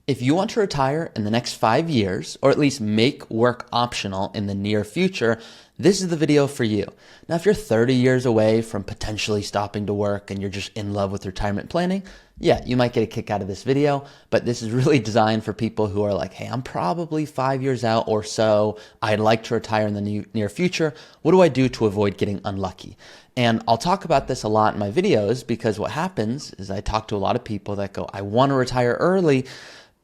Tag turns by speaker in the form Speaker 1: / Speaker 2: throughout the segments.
Speaker 1: If you want to retire in the next 5 years, or at least make work optional in the near future, this is the video for you. Now, if you're 30 years away from potentially stopping to work and you're just in love with retirement planning, yeah, you might get a kick out of this video, but this is really designed for people who are like, hey, I'm probably 5 years out or so. I'd like to retire in the near future. What do I do to avoid getting unlucky? And I'll talk about this a lot in my videos because what happens is I talk to a lot of people that go, I want to retire early,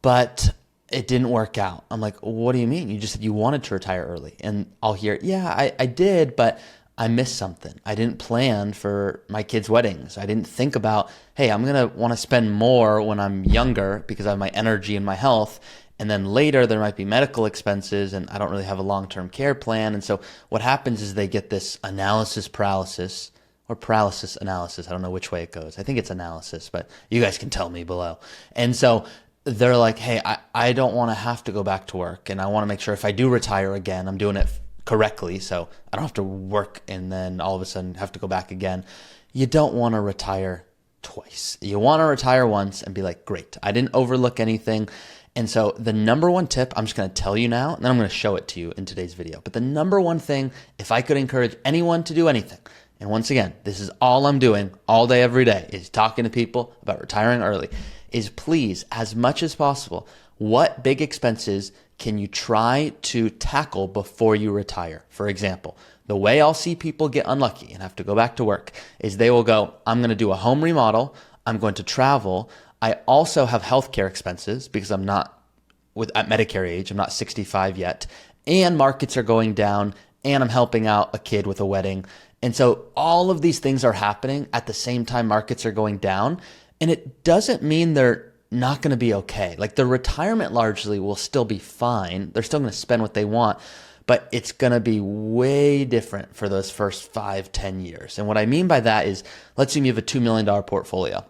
Speaker 1: but it didn't work out. I'm like, what do you mean? You just said you wanted to retire early. And I'll hear, yeah, I did, but I missed something. I didn't plan for my kids' weddings. I didn't think about, hey, I'm going to want to spend more when I'm younger because I have my energy and my health. And then later there might be medical expenses and I don't really have a long-term care plan. And so what happens is they get this analysis paralysis or paralysis analysis. I don't know which way it goes. I think it's analysis, but you guys can tell me below. And so they're like, hey, I don't want to have to go back to work. And I want to make sure if I do retire again, I'm doing it correctly. So I don't have to work and then all of a sudden have to go back again. You don't want to retire twice. You want to retire once and be like, great, I didn't overlook anything. And so the number one tip, I'm just going to tell you now, and then I'm going to show it to you in today's video. But the number one thing, if I could encourage anyone to do anything, and once again, this is all I'm doing all day, every day, is talking to people about retiring early, is please, as much as possible, what big expenses can you try to tackle before you retire? For example, the way I'll see people get unlucky and have to go back to work is they will go, I'm going to do a home remodel, I'm going to travel, I also have healthcare expenses because I'm not at Medicare age, I'm not 65 yet, and markets are going down, and I'm helping out a kid with a wedding. And so all of these things are happening at the same time markets are going down, and it doesn't mean they're not going to be okay. Like their retirement largely will still be fine. They're still going to spend what they want, but it's going to be way different for those first 5-10 years. And what I mean by that is, let's assume you have a $2 million portfolio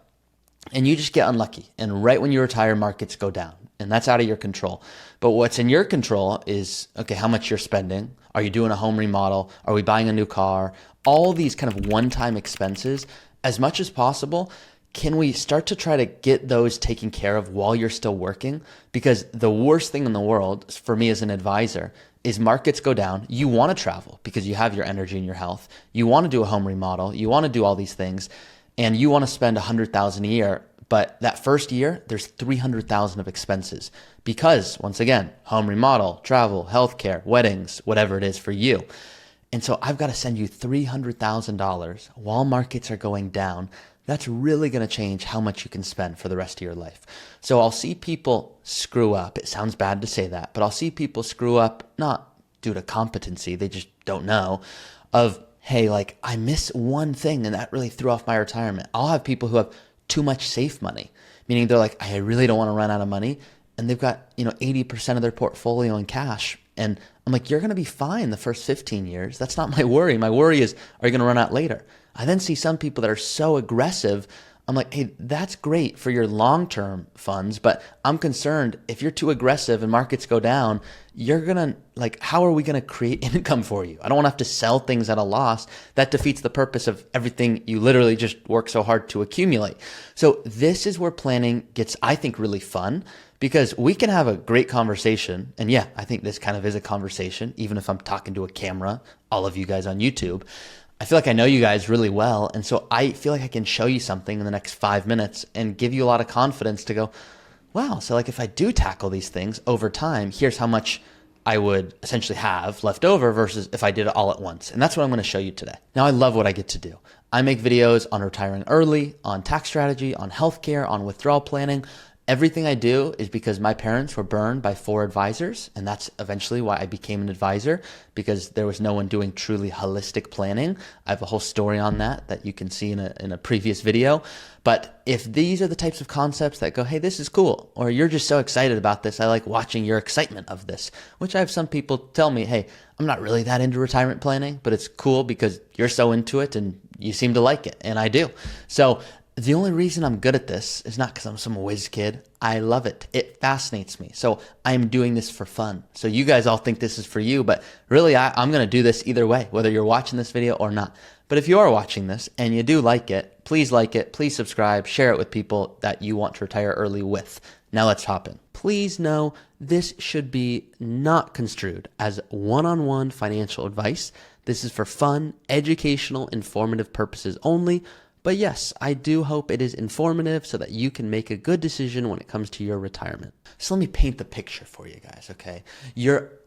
Speaker 1: and you just get unlucky. And right when you retire, markets go down and that's out of your control. But what's in your control is, okay, how much you're spending. Are you doing a home remodel? Are we buying a new car? All these kind of one-time expenses, as much as possible, can we start to try to get those taken care of while you're still working? Because the worst thing in the world for me as an advisor is markets go down. You want to travel because you have your energy and your health. You want to do a home remodel. You want to do all these things and you want to spend $100,000 a year. But that first year, there's $300,000 of expenses because once again, home remodel, travel, healthcare, weddings, whatever it is for you. And so I've got to send you $300,000 while markets are going down. That's really going to change how much you can spend for the rest of your life. So I'll see people screw up. It sounds bad to say that, but I'll see people screw up, not due to competency, they just don't know, of, hey, like I miss one thing and that really threw off my retirement. I'll have people who have too much safe money, meaning they're like, I really don't want to run out of money. And they've got, 80% of their portfolio in cash. And I'm like, you're going to be fine the first 15 years. That's not my worry. My worry is, are you going to run out later? I then see some people that are so aggressive. I'm like, hey, that's great for your long-term funds, but I'm concerned if you're too aggressive and markets go down, you're going to how are we going to create income for you? I don't want to have to sell things at a loss. That defeats the purpose of everything you literally just work so hard to accumulate. So this is where planning gets, I think, really fun because we can have a great conversation. And yeah, I think this kind of is a conversation, even if I'm talking to a camera, all of you guys on YouTube. I feel like I know you guys really well. And so I feel like I can show you something in the next 5 minutes and give you a lot of confidence to go, wow, so if I do tackle these things over time, here's how much I would essentially have left over versus if I did it all at once. And that's what I'm going to show you today. Now, I love what I get to do. I make videos on retiring early, on tax strategy, on healthcare, on withdrawal planning. Everything I do is because my parents were burned by 4 advisors, and that's eventually why I became an advisor, because there was no one doing truly holistic planning. I have a whole story on that you can see in a previous video. But if these are the types of concepts that go, hey, this is cool, or you're just so excited about this, I like watching your excitement of this, which I have some people tell me, hey, I'm not really that into retirement planning, but it's cool because you're so into it and you seem to like it, and I do. So the only reason I'm good at this is not because I'm some whiz kid. I love it. It fascinates me. So I'm doing this for fun. So you guys all think this is for you, but really I'm going to do this either way, whether you're watching this video or not. But if you are watching this and you do like it, please subscribe, share it with people that you want to retire early with. Now let's hop in. please know this should be not construed as one-on-one financial advice. This is for fun, educational, informative purposes only. But yes, I do hope it is informative so that you can make a good decision when it comes to your retirement. So let me paint the picture for you guys, okay?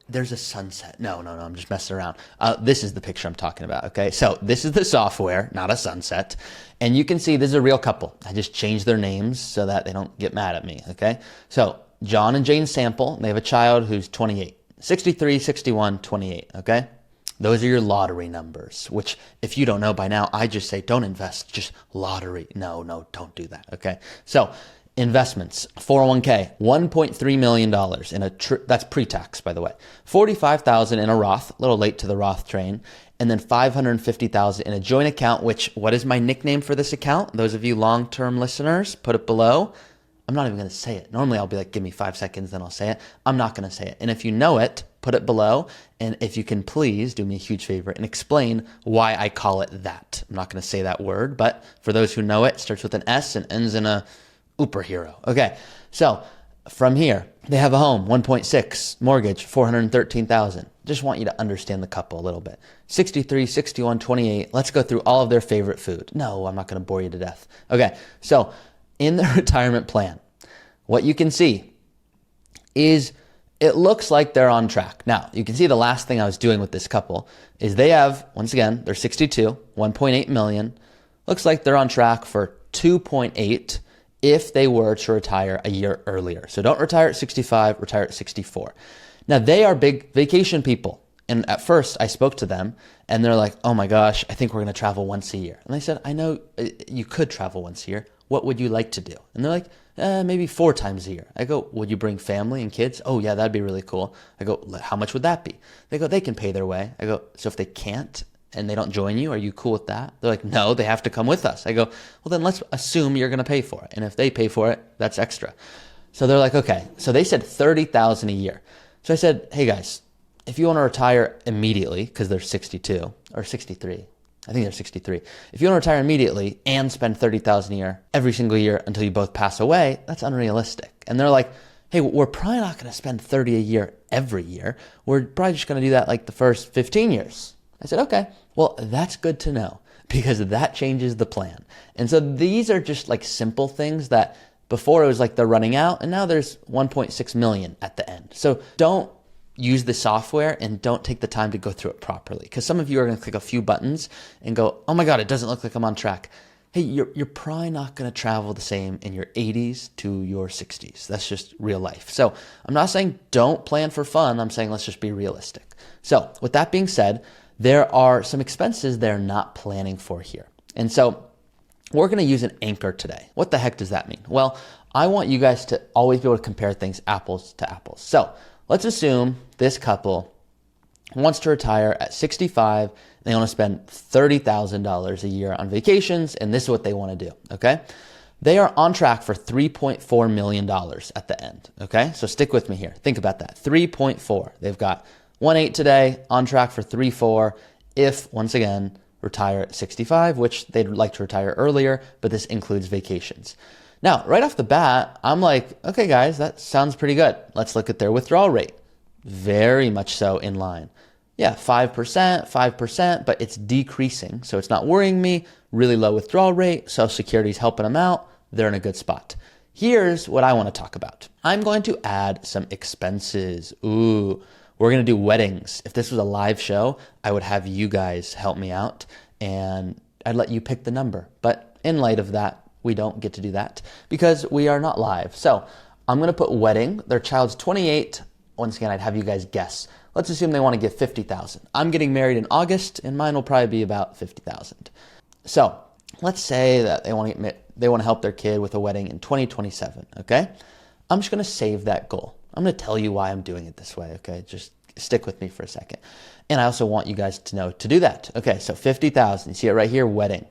Speaker 1: There's a sunset. No, I'm just messing around. This is the picture I'm talking about, okay? So this is the software, not a sunset. And you can see this is a real couple. I just changed their names so that they don't get mad at me, okay? So John and Jane Sample, they have a child who's 28. 63, 61, 28, okay? Those are your lottery numbers, which if you don't know by now, I just say don't invest, just lottery. No, don't do that, okay? So investments, 401k, $1.3 million in that's pre-tax, by the way. $45,000 in a Roth, a little late to the Roth train, and then $550,000 in a joint account, which, what is my nickname for this account? Those of you long-term listeners, put it below. I'm not even going to say it. Normally I'll be like, give me 5 seconds, then I'll say it. I'm not going to say it. And if you know it, put it below. And if you can please do me a huge favor and explain why I call it that. I'm not going to say that word, but for those who know it starts with an S and ends in a superhero. Okay. So from here, they have a home, 1.6, mortgage, 413,000. Just want you to understand the couple a little bit. 63, 61, 28. Let's go through all of their favorite food. No, I'm not going to bore you to death. Okay. So in the retirement plan, what you can see is it looks like they're on track. Now, you can see the last thing I was doing with this couple is they have, once again, they're 62, 1.8 million. Looks like they're on track for 2.8 if they were to retire a year earlier. So don't retire at 65, retire at 64. Now, they are big vacation people. And at first, I spoke to them, and they're like, oh my gosh, I think we're going to travel once a year. And I said, I know you could travel once a year. What would you like to do? And they're like, maybe 4 times a year. I go, would you bring family and kids? Oh yeah, that'd be really cool. I go, how much would that be? They go, they can pay their way. I go, so if they can't and they don't join you, are you cool with that? They're like, no, they have to come with us. I go, well then let's assume you're going to pay for it. And if they pay for it, that's extra. So they're like, okay. So they said 30,000 a year. So I said, hey guys, if you want to retire immediately, because they're 62 or 63, I think they're 63. If you want to retire immediately and spend 30,000 a year every single year until you both pass away, that's unrealistic. And they're like, hey, we're probably not going to spend 30 a year every year. We're probably just going to do that like the first 15 years. I said, okay, well, that's good to know because that changes the plan. And so these are just like simple things that before it was like they're running out and now there's 1.6 million at the end. So don't use the software and don't take the time to go through it properly. Because some of you are going to click a few buttons and go, oh my God, it doesn't look like I'm on track. Hey, you're probably not going to travel the same in your 80s to your 60s. That's just real life. So I'm not saying don't plan for fun. I'm saying let's just be realistic. So with that being said, there are some expenses they're not planning for here. And so we're going to use an anchor today. What the heck does that mean? Well, I want you guys to always be able to compare things apples to apples. So let's assume this couple wants to retire at 65. They want to spend $30,000 a year on vacations, and this is what they want to do, okay? They are on track for $3.4 million at the end, okay? So stick with me here. Think about that, 3.4. They've got 1.8 today, on track for 3.4 if, once again, retire at 65, which they'd like to retire earlier, but this includes vacations. Now, right off the bat, I'm like, okay, guys, that sounds pretty good. Let's look at their withdrawal rate. Very much so in line. Yeah, 5%, but it's decreasing. So it's not worrying me. Really low withdrawal rate. Social Security's helping them out. They're in a good spot. Here's what I want to talk about. I'm going to add some expenses. Ooh, we're going to do weddings. If this was a live show, I would have you guys help me out and I'd let you pick the number. But in light of that, we don't get to do that because we are not live. So I'm going to put wedding. Their child's 28. Once again, I'd have you guys guess. Let's assume they want to give 50,000. I'm getting married in August and mine will probably be about 50,000. So let's say that they want to help their kid with a wedding in 2027. Okay. I'm just going to save that goal. I'm going to tell you why I'm doing it this way. Okay. Just stick with me for a second. And I also want you guys to know to do that. Okay. So 50,000, you see it right here, wedding.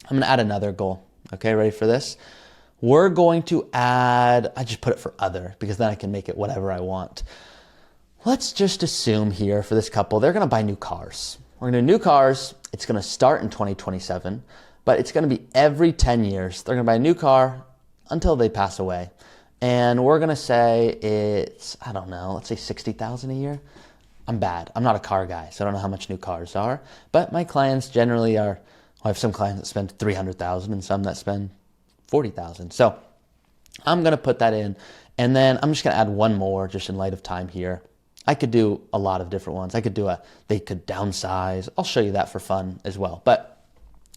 Speaker 1: I'm going to add another goal. Okay, ready for this? We're going to add, I just put it for other because then I can make it whatever I want. Let's just assume here for this couple, they're going to buy new cars. We're going to do new cars. It's going to start in 2027, but it's going to be every 10 years. They're going to buy a new car until they pass away. And we're going to say it's, I don't know, let's say 60,000 a year. I'm bad. I'm not a car guy, so I don't know how much new cars are. But my clients generally are, I have some clients that spend 300,000 and some that spend 40,000. So I'm going to put that in. And then I'm just going to add one more just in light of time here. I could do a lot of different ones. I could do they could downsize. I'll show you that for fun as well. But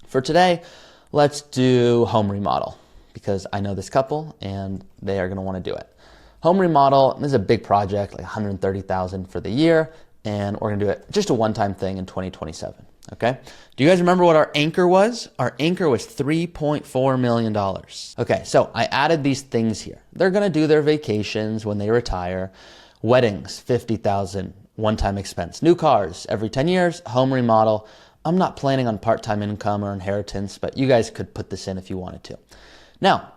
Speaker 1: for today, let's do home remodel because I know this couple and they are going to want to do it. Home remodel, this is a big project, like 130,000 for the year, and we're gonna do it just a one-time thing in 2027, okay? Do you guys remember what our anchor was? Our anchor was $3.4 million. Okay, so I added these things here. They're gonna do their vacations when they retire, weddings, 50,000, one-time expense, new cars every 10 years, home remodel. I'm not planning on part-time income or inheritance, but you guys could put this in if you wanted to. Now,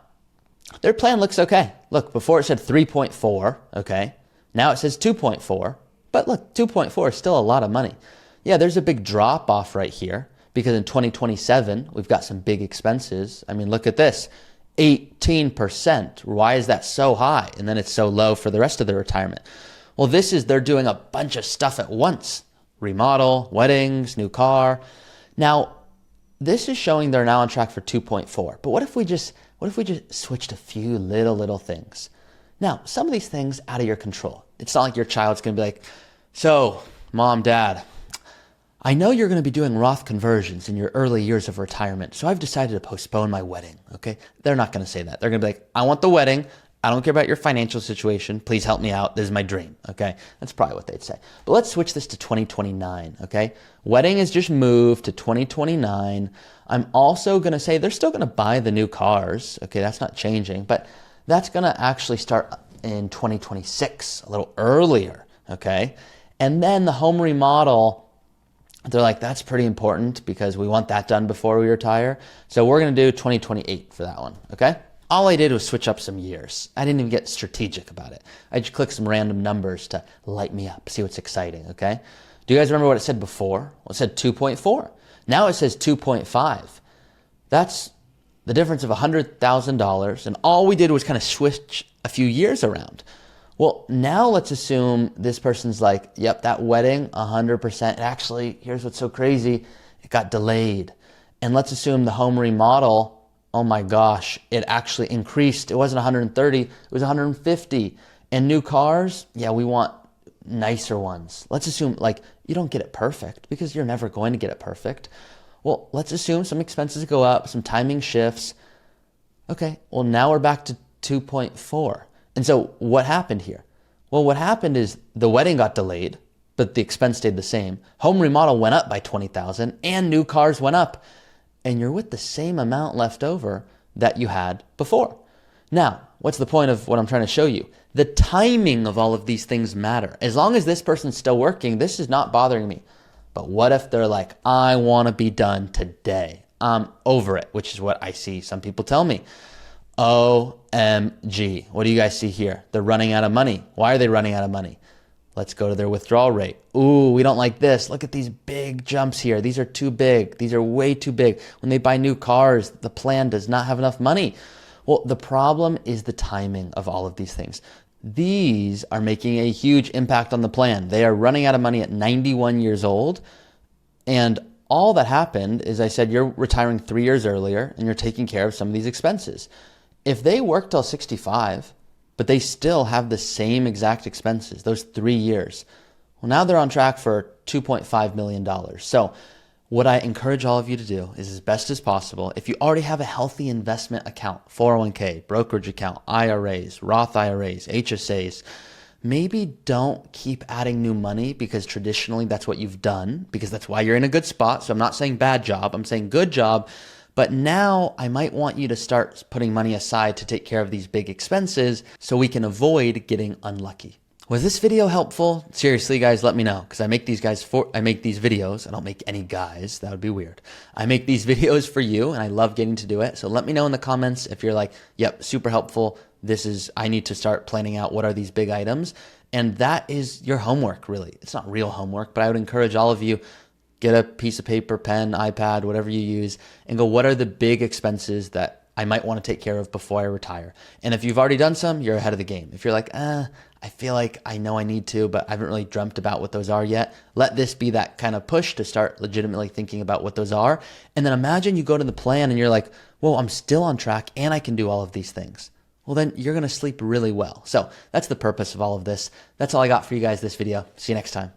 Speaker 1: their plan looks okay. Look, before it said 3.4, okay? Now it says 2.4, but look, 2.4 is still a lot of money. Yeah, there's a big drop off right here because in 2027, we've got some big expenses. I mean, look at this, 18%. Why is that so high? And then it's so low for the rest of the retirement. Well, they're doing a bunch of stuff at once. Remodel, weddings, new car. Now, this is showing they're now on track for 2.4, but what if we just switched a few little things? Now, some of these things out of your control. It's not like your child's going to be like, so mom, dad, I know you're going to be doing Roth conversions in your early years of retirement, so I've decided to postpone my wedding, okay? They're not going to say that. They're going to be like, I want the wedding. I don't care about your financial situation. Please help me out. This is my dream, okay? That's probably what they'd say. But let's switch this to 2029, okay? Wedding is just moved to 2029. I'm also going to say they're still going to buy the new cars, okay? That's not changing, but that's going to actually start in 2026, a little earlier, okay? And then the home remodel, they're like, that's pretty important because we want that done before we retire. So we're going to do 2028 for that one, okay? All I did was switch up some years. I didn't even get strategic about it. I just clicked some random numbers to light me up, see what's exciting, okay? Do you guys remember what it said before? Well, it said 2.4. Now it says 2.5. That's the difference of $100,000, and all we did was kind of switch a few years around. Well, now let's assume this person's like, yep, that wedding, 100%. Actually, here's what's so crazy. It got delayed. And let's assume the home remodel, oh my gosh, it actually increased. It wasn't 130, it was 150. And new cars, yeah, we want nicer ones. Let's assume like you don't get it perfect because you're never going to get it perfect. Well, let's assume some expenses go up, some timing shifts. Okay, well now we're back to 2.4. And so what happened here? Well, what happened is the wedding got delayed, but the expense stayed the same. Home remodel went up by 20,000 and new cars went up. And you're with the same amount left over that you had before. Now, what's the point of what I'm trying to show you? The timing of all of these things matter. As long as this person's still working, this is not bothering me. But what if they're like, I want to be done today. I'm over it, which is what I see some people tell me. OMG. What do you guys see here? They're running out of money. Why are they running out of money? Let's go to their withdrawal rate. Ooh, we don't like this. Look at these big jumps here. These are too big. These are way too big. When they buy new cars, the plan does not have enough money. Well, the problem is the timing of all of these things. These are making a huge impact on the plan. They are running out of money at 91 years old. And all that happened is I said, you're retiring 3 years earlier and you're taking care of some of these expenses. If they work till 65, but they still have the same exact expenses, those 3 years. Well, now they're on track for $2.5 million. So what I encourage all of you to do is as best as possible, if you already have a healthy investment account, 401k, brokerage account, IRAs, Roth IRAs, HSAs, maybe don't keep adding new money because traditionally that's what you've done, because that's why you're in a good spot. So I'm not saying bad job, I'm saying good job. But now I might want you to start putting money aside to take care of these big expenses so we can avoid getting unlucky. Was this video helpful? Seriously, guys, let me know, because I make these videos. I don't make any guys. That would be weird. I make these videos for you, and I love getting to do it. So let me know in the comments if you're like, yep, super helpful. I need to start planning out what are these big items. And that is your homework, really. It's not real homework, but I would encourage all of you, get a piece of paper, pen, iPad, whatever you use, and go, what are the big expenses that I might want to take care of before I retire. And if you've already done some, you're ahead of the game. If you're like, I feel like I know I need to, but I haven't really dreamt about what those are yet, let this be that kind of push to start legitimately thinking about what those are. And then imagine you go to the plan and you're like, whoa, I'm still on track and I can do all of these things. Well, then you're going to sleep really well. So that's the purpose of all of this. That's all I got for you guys this video. See you next time.